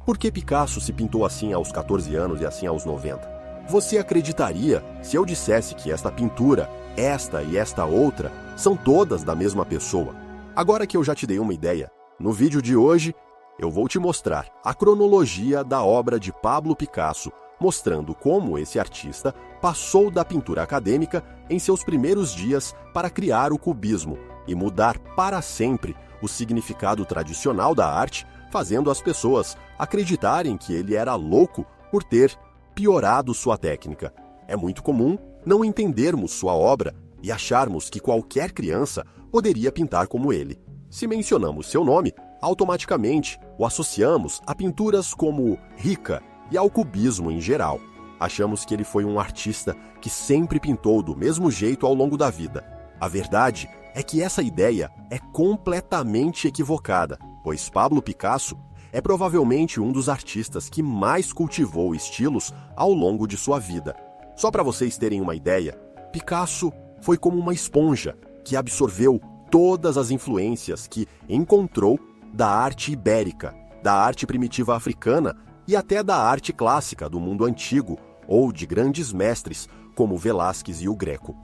Por que Picasso se pintou assim aos 14 anos e assim aos 90? Você acreditaria se eu dissesse que esta pintura, esta e esta outra, são todas da mesma pessoa? Agora que eu já te dei uma ideia, no vídeo de hoje eu vou te mostrar a cronologia da obra de Pablo Picasso, mostrando como esse artista passou da pintura acadêmica em seus primeiros dias para criar o cubismo e mudar para sempre o significado tradicional da arte, fazendo as pessoas acreditarem que ele era louco por ter piorado sua técnica. É muito comum não entendermos sua obra e acharmos que qualquer criança poderia pintar como ele. Se mencionamos seu nome, automaticamente o associamos a pinturas como Rica e ao cubismo em geral. Achamos que ele foi um artista que sempre pintou do mesmo jeito ao longo da vida. A verdade é que essa ideia é completamente equivocada, pois Pablo Picasso é provavelmente um dos artistas que mais cultivou estilos ao longo de sua vida. Só para vocês terem uma ideia, Picasso foi como uma esponja que absorveu todas as influências que encontrou da arte ibérica, da arte primitiva africana e até da arte clássica do mundo antigo ou de grandes mestres como Velázquez e o Greco.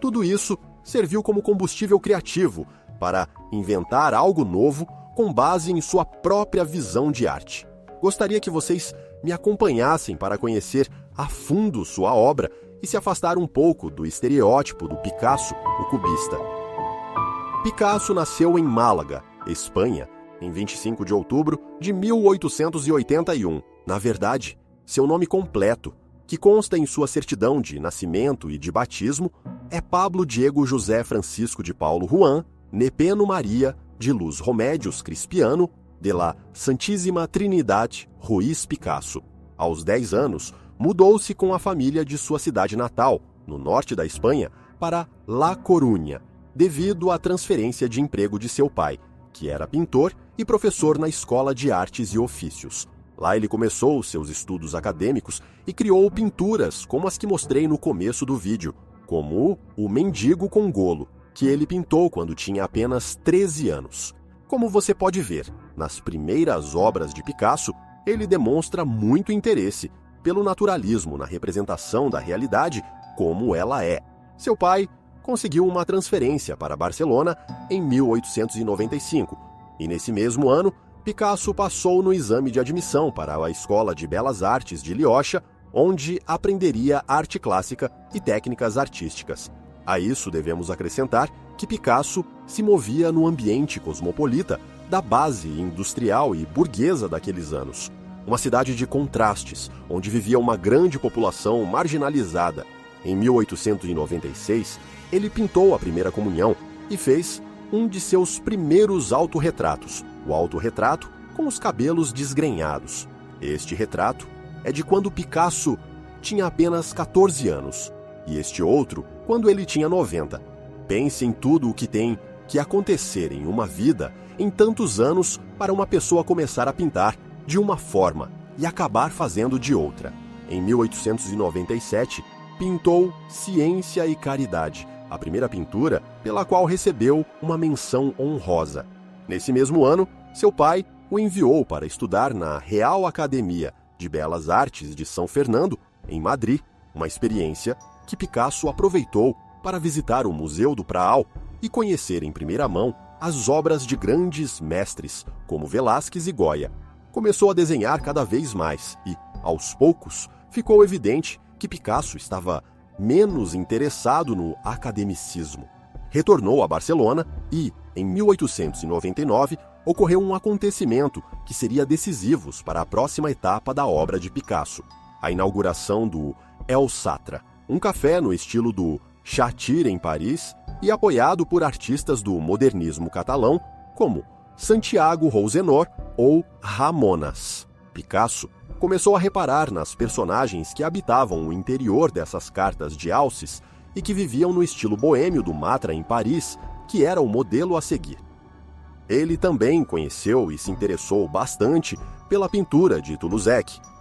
Tudo isso serviu como combustível criativo para inventar algo novo com base em sua própria visão de arte. Gostaria que vocês me acompanhassem para conhecer a fundo sua obra e se afastar um pouco do estereótipo do Picasso, o cubista. Picasso nasceu em Málaga, Espanha, em 25 de outubro de 1881. Na verdade, seu nome completo, que consta em sua certidão de nascimento e de batismo, é Pablo Diego José Francisco de Paulo Juan Nepeno Maria de Luz Romédios Crispiano de la Santíssima Trinidade Ruiz Picasso. Aos 10 anos, mudou-se com a família de sua cidade natal, no norte da Espanha, para La Coruña, devido à transferência de emprego de seu pai, que era pintor e professor na Escola de Artes e Ofícios. Lá ele começou seus estudos acadêmicos e criou pinturas como as que mostrei no começo do vídeo, como o Mendigo com Golo, que ele pintou quando tinha apenas 13 anos. Como você pode ver, nas primeiras obras de Picasso, ele demonstra muito interesse pelo naturalismo na representação da realidade como ela é. Seu pai conseguiu uma transferência para Barcelona em 1895, e nesse mesmo ano, Picasso passou no exame de admissão para a Escola de Belas Artes de Liocha, onde aprenderia arte clássica e técnicas artísticas. A isso devemos acrescentar que Picasso se movia no ambiente cosmopolita da base industrial e burguesa daqueles anos. Uma cidade de contrastes, onde vivia uma grande população marginalizada. Em 1896, ele pintou a Primeira Comunhão e fez um de seus primeiros autorretratos, o autorretrato com os cabelos desgrenhados. Este retrato é de quando Picasso tinha apenas 14 anos, e este outro quando ele tinha 90. Pense em tudo o que tem que acontecer em uma vida em tantos anos para uma pessoa começar a pintar de uma forma e acabar fazendo de outra. Em 1897, pintou Ciência e Caridade, a primeira pintura pela qual recebeu uma menção honrosa. Nesse mesmo ano, seu pai o enviou para estudar na Real Academia de Belas Artes de São Fernando, em Madrid, uma experiência que Picasso aproveitou para visitar o Museu do Praal e conhecer em primeira mão as obras de grandes mestres, como Velázquez e Goya. Começou a desenhar cada vez mais e, aos poucos, ficou evidente que Picasso estava menos interessado no academicismo. Retornou a Barcelona e, em 1899, ocorreu um acontecimento que seria decisivo para a próxima etapa da obra de Picasso: a inauguração do El Satra, um café no estilo do Chatir em Paris e apoiado por artistas do modernismo catalão como Santiago Rosenor ou Ramonas. Picasso começou a reparar nas personagens que habitavam o interior dessas cartas de Alces e que viviam no estilo boêmio do Matra em Paris, que era o modelo a seguir. Ele também conheceu e se interessou bastante pela pintura de Toulouse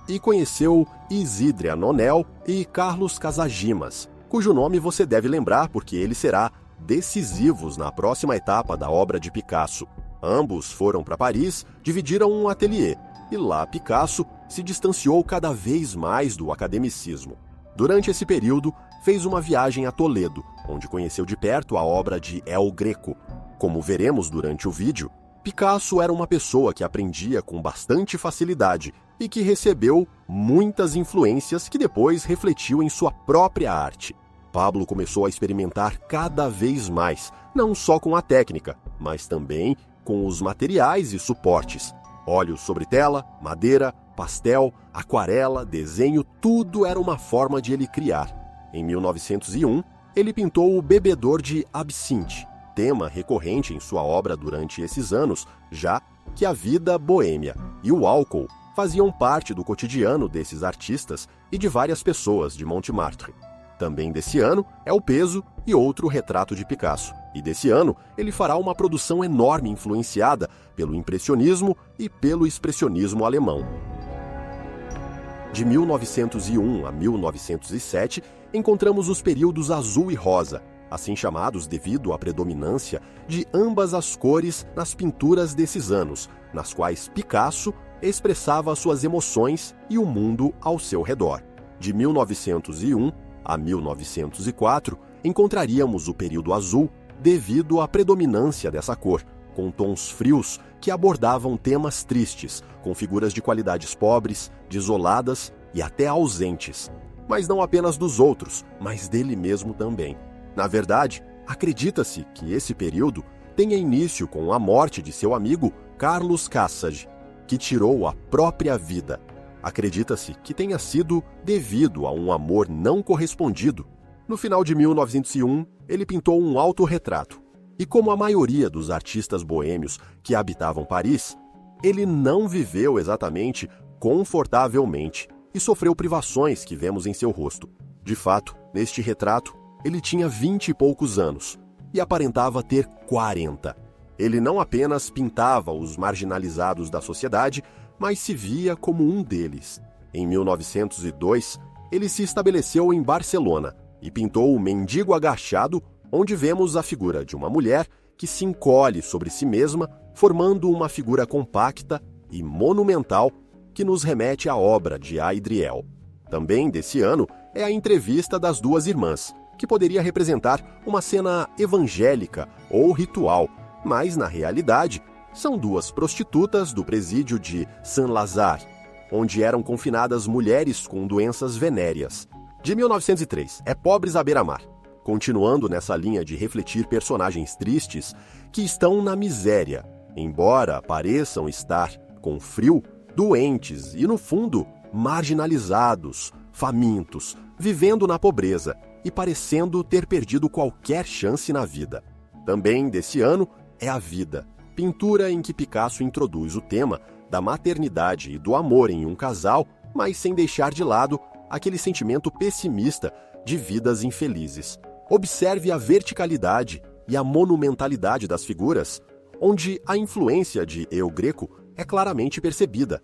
e conheceu Isidre Nonel e Carlos Casagimas, cujo nome você deve lembrar porque ele será decisivos na próxima etapa da obra de Picasso. Ambos foram para Paris, dividiram um ateliê, e lá Picasso se distanciou cada vez mais do academicismo. Durante esse período, fez uma viagem a Toledo, onde conheceu de perto a obra de El Greco. Como veremos durante o vídeo, Picasso era uma pessoa que aprendia com bastante facilidade e que recebeu muitas influências que depois refletiu em sua própria arte. Pablo começou a experimentar cada vez mais, não só com a técnica, mas também com os materiais e suportes. Óleos sobre tela, madeira, pastel, aquarela, desenho, tudo era uma forma de ele criar. Em 1901, ele pintou o Bebedor de Absinthe, tema recorrente em sua obra durante esses anos, já que a vida boêmia e o álcool faziam parte do cotidiano desses artistas e de várias pessoas de Montmartre. Também desse ano é O Peso e outro retrato de Picasso. E desse ano ele fará uma produção enorme influenciada pelo impressionismo e pelo expressionismo alemão. De 1901 a 1907, encontramos os períodos azul e rosa, assim chamados devido à predominância de ambas as cores nas pinturas desses anos, nas quais Picasso expressava suas emoções e o mundo ao seu redor. De 1901 a 1904, encontraríamos o período azul devido à predominância dessa cor, com tons frios que abordavam temas tristes, com figuras de qualidades pobres, desoladas e até ausentes. Mas não apenas dos outros, mas dele mesmo também. Na verdade, acredita-se que esse período tenha início com a morte de seu amigo Carlos Cassage, que tirou a própria vida. Acredita-se que tenha sido devido a um amor não correspondido. No final de 1901, ele pintou um autorretrato. E como a maioria dos artistas boêmios que habitavam Paris, ele não viveu exatamente confortavelmente e sofreu privações que vemos em seu rosto. De fato, neste retrato, ele tinha 20 e poucos anos e aparentava ter 40. Ele não apenas pintava os marginalizados da sociedade, mas se via como um deles. Em 1902, ele se estabeleceu em Barcelona e pintou o Mendigo Agachado, onde vemos a figura de uma mulher que se encolhe sobre si mesma, formando uma figura compacta e monumental que nos remete à obra de Aydriel. Também desse ano é a entrevista das duas irmãs, que poderia representar uma cena evangélica ou ritual, mas na realidade são duas prostitutas do presídio de Saint-Lazare, onde eram confinadas mulheres com doenças venéreas. De 1903 é Pobres à Beira-Mar, continuando nessa linha de refletir personagens tristes que estão na miséria, embora pareçam estar com frio, doentes e, no fundo, marginalizados, famintos, vivendo na pobreza e parecendo ter perdido qualquer chance na vida. Também desse ano é A Vida, pintura em que Picasso introduz o tema da maternidade e do amor em um casal, mas sem deixar de lado aquele sentimento pessimista de vidas infelizes. Observe a verticalidade e a monumentalidade das figuras, onde a influência de El Greco é claramente percebida,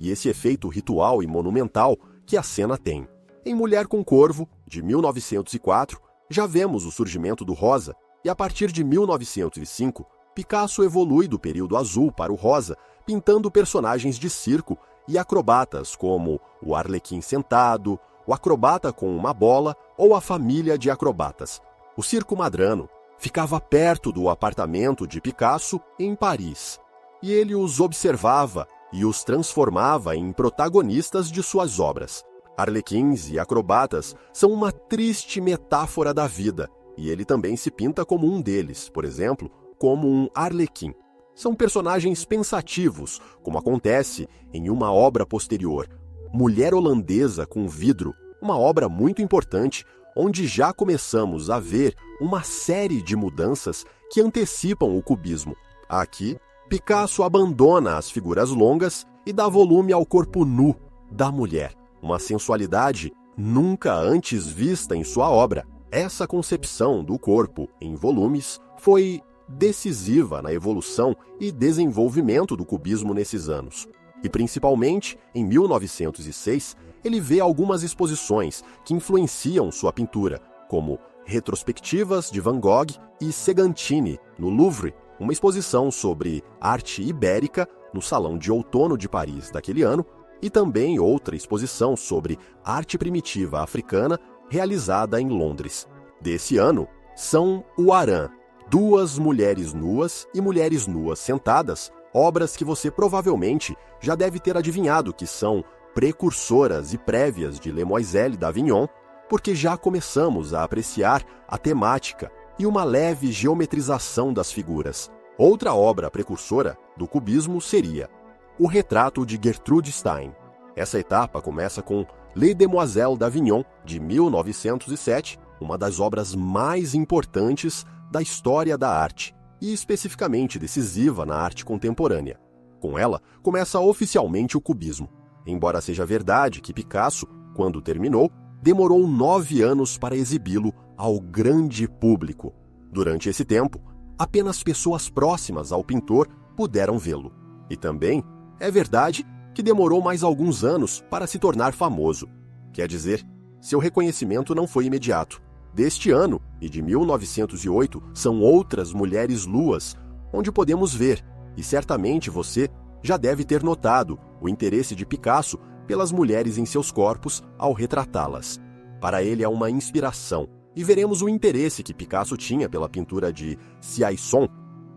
e esse efeito ritual e monumental que a cena tem. Em Mulher com Corvo, de 1904, já vemos o surgimento do rosa, e a partir de 1905, Picasso evolui do período azul para o rosa, pintando personagens de circo e acrobatas como o Arlequim sentado, o acrobata com uma bola ou a família de acrobatas. O circo Madrano ficava perto do apartamento de Picasso em Paris, e ele os observava e os transformava em protagonistas de suas obras. Arlequins e acrobatas são uma triste metáfora da vida, e ele também se pinta como um deles, por exemplo, como um arlequim. São personagens pensativos, como acontece em uma obra posterior, Mulher Holandesa com Vidro, uma obra muito importante, onde já começamos a ver uma série de mudanças que antecipam o cubismo. Aqui, Picasso abandona as figuras longas e dá volume ao corpo nu da mulher, uma sensualidade nunca antes vista em sua obra. Essa concepção do corpo em volumes foi decisiva na evolução e desenvolvimento do cubismo nesses anos. E principalmente, em 1906, ele vê algumas exposições que influenciam sua pintura, como Retrospectivas de Van Gogh e Segantini, no Louvre, uma exposição sobre arte ibérica no Salão de Outono de Paris daquele ano, e também outra exposição sobre arte primitiva africana realizada em Londres. Desse ano são o Harã, Duas Mulheres Nuas e Mulheres Nuas Sentadas, obras que você provavelmente já deve ter adivinhado que são precursoras e prévias de Lemoiselle d'Avignon, porque já começamos a apreciar a temática e uma leve geometrização das figuras. Outra obra precursora do cubismo seria o retrato de Gertrude Stein. Essa etapa começa com Les Demoiselles d'Avignon, de 1907, uma das obras mais importantes da história da arte, e especificamente decisiva na arte contemporânea. Com ela, começa oficialmente o cubismo, embora seja verdade que Picasso, quando terminou, demorou 9 anos para exibi-lo ao grande público. Durante esse tempo, apenas pessoas próximas ao pintor puderam vê-lo. E também é verdade que demorou mais alguns anos para se tornar famoso. Quer dizer, seu reconhecimento não foi imediato. Deste ano e de 1908 são outras Mulheres Luas, onde podemos ver, e certamente você já deve ter notado o interesse de Picasso pelas mulheres em seus corpos ao retratá-las. Para ele é uma inspiração, e veremos o interesse que Picasso tinha pela pintura de Siaison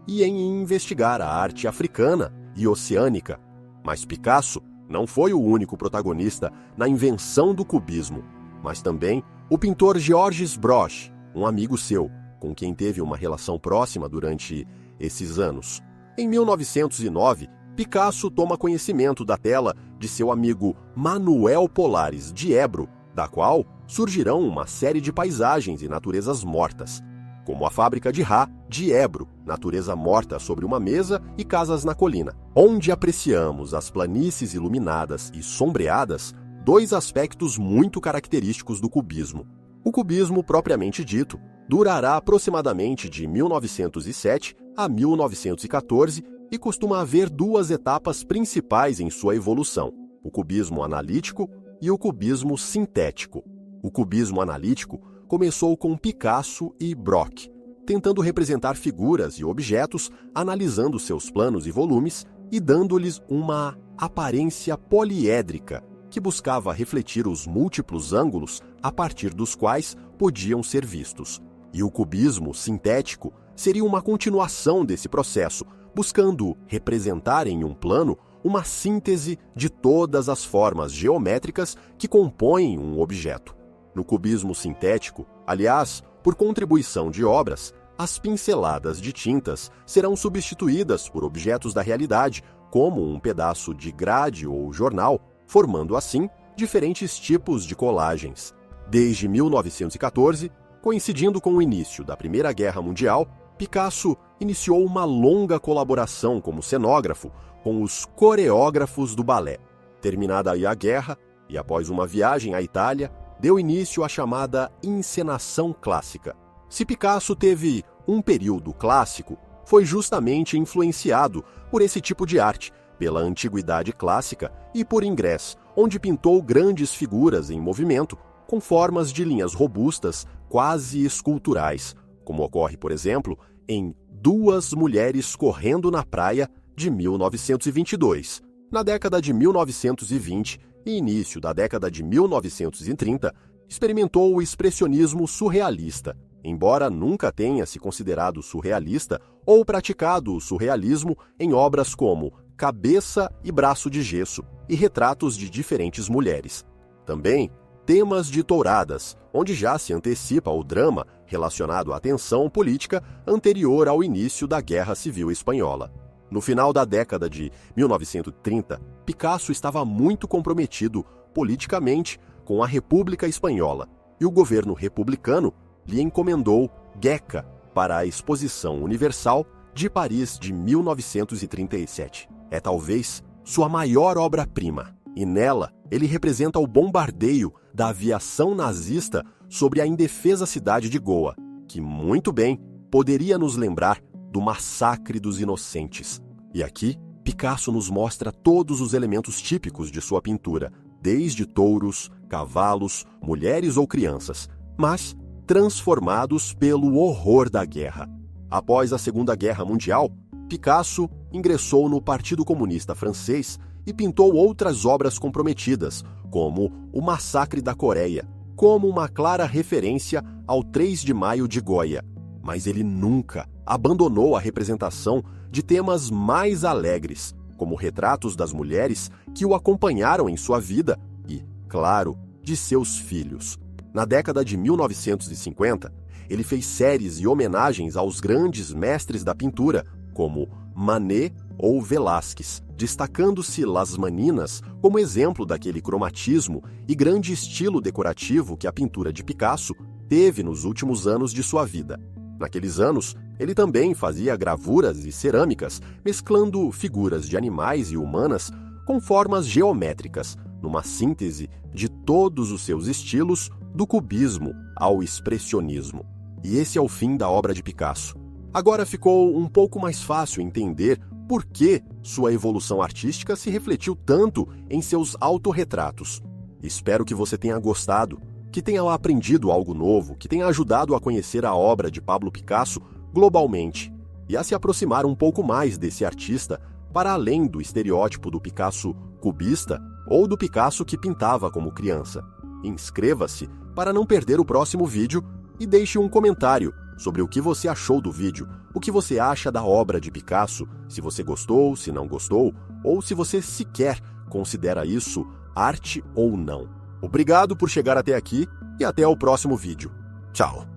e em investigar a arte africana e oceânica. Mas Picasso não foi o único protagonista na invenção do cubismo, mas também o pintor Georges Broch, um amigo seu, com quem teve uma relação próxima durante esses anos. Em 1909, Picasso toma conhecimento da tela de seu amigo Manuel Polares de Ebro, da qual surgirão uma série de paisagens e naturezas mortas, como a fábrica de Rá de Ebro, natureza morta sobre uma mesa e casas na colina, onde apreciamos as planícies iluminadas e sombreadas, dois aspectos muito característicos do cubismo. O cubismo propriamente dito durará aproximadamente de 1907 a 1914 e costuma haver duas etapas principais em sua evolução: o cubismo analítico e o cubismo sintético. O cubismo analítico começou com Picasso e Broch, tentando representar figuras e objetos, analisando seus planos e volumes e dando-lhes uma aparência poliédrica, que buscava refletir os múltiplos ângulos a partir dos quais podiam ser vistos. E o cubismo sintético seria uma continuação desse processo, buscando representar em um plano uma síntese de todas as formas geométricas que compõem um objeto. No cubismo sintético, aliás, por contribuição de obras, as pinceladas de tintas serão substituídas por objetos da realidade, como um pedaço de grade ou jornal, formando assim diferentes tipos de colagens. Desde 1914, coincidindo com o início da Primeira Guerra Mundial, Picasso iniciou uma longa colaboração como cenógrafo com os coreógrafos do balé. Terminada aí a guerra, e após uma viagem à Itália, deu início à chamada encenação clássica. Se Picasso teve um período clássico, foi justamente influenciado por esse tipo de arte, pela antiguidade clássica e por Ingres, onde pintou grandes figuras em movimento, com formas de linhas robustas, quase esculturais, como ocorre, por exemplo, em Duas Mulheres Correndo na Praia, de 1922. Na década de 1920 e início da década de 1930, experimentou o expressionismo surrealista, embora nunca tenha se considerado surrealista ou praticado o surrealismo em obras como Cabeça e Braço de Gesso e retratos de diferentes mulheres. Também temas de touradas, onde já se antecipa o drama relacionado à tensão política anterior ao início da Guerra Civil Espanhola. No final da década de 1930, Picasso estava muito comprometido politicamente com a República Espanhola e o governo republicano lhe encomendou Guerca para a Exposição Universal de Paris de 1937. É talvez sua maior obra-prima, e nela ele representa o bombardeio da aviação nazista sobre a indefesa cidade de Goa, que muito bem poderia nos lembrar do Massacre dos Inocentes. E aqui, Picasso nos mostra todos os elementos típicos de sua pintura, desde touros, cavalos, mulheres ou crianças, mas transformados pelo horror da guerra. Após a Segunda Guerra Mundial, Picasso ingressou no Partido Comunista Francês e pintou outras obras comprometidas, como O Massacre da Coreia, como uma clara referência ao 3 de maio de Goya. Mas ele nunca abandonou a representação de temas mais alegres, como retratos das mulheres que o acompanharam em sua vida e, claro, de seus filhos. Na década de 1950, ele fez séries e homenagens aos grandes mestres da pintura, como Manet ou Velázquez, destacando-se Las Meninas como exemplo daquele cromatismo e grande estilo decorativo que a pintura de Picasso teve nos últimos anos de sua vida. Naqueles anos, ele também fazia gravuras e cerâmicas, mesclando figuras de animais e humanas com formas geométricas, numa síntese de todos os seus estilos, do cubismo ao expressionismo. E esse é o fim da obra de Picasso. Agora ficou um pouco mais fácil entender por que sua evolução artística se refletiu tanto em seus autorretratos. Espero que você tenha gostado, que tenha aprendido algo novo, que tenha ajudado a conhecer a obra de Pablo Picasso globalmente e a se aproximar um pouco mais desse artista para além do estereótipo do Picasso cubista ou do Picasso que pintava como criança. Inscreva-se para não perder o próximo vídeo e deixe um comentário sobre o que você achou do vídeo, o que você acha da obra de Picasso, se você gostou, se não gostou, ou se você sequer considera isso arte ou não. Obrigado por chegar até aqui e até o próximo vídeo. Tchau!